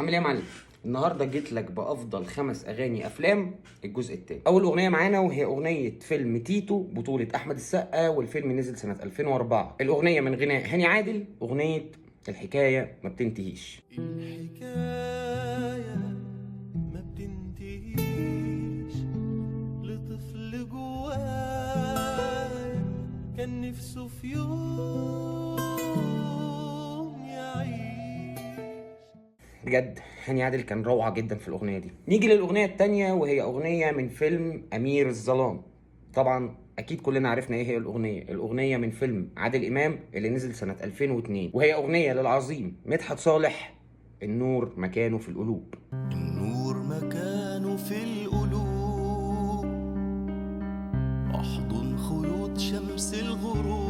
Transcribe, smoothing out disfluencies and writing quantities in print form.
عامل ايه يا معلم؟ النهارده جيت لك بافضل 5 اغاني افلام الجزء الثاني. اول اغنيه معانا وهي اغنيه فيلم تيتو بطوله احمد السقا، والفيلم نزل سنه 2004. الاغنيه من غناء هاني عادل، اغنيه الحكايه ما بتنتهيش. الحكاية ما بتنتهيش لطفل جوايا كان نفسه في يوم يعيش. بجد هاني عادل كان روعه جدا في الاغنيه دي. نيجي للاغنيه الثانيه وهي اغنيه من فيلم امير الظلام. طبعا اكيد كلنا عرفنا ايه هي الاغنيه من فيلم عادل امام اللي نزل سنه 2002، وهي اغنيه للعظيم مدحت صالح، النور مكانه في القلوب. النور مكانه في القلوب، احضن خيوط شمس الغروب.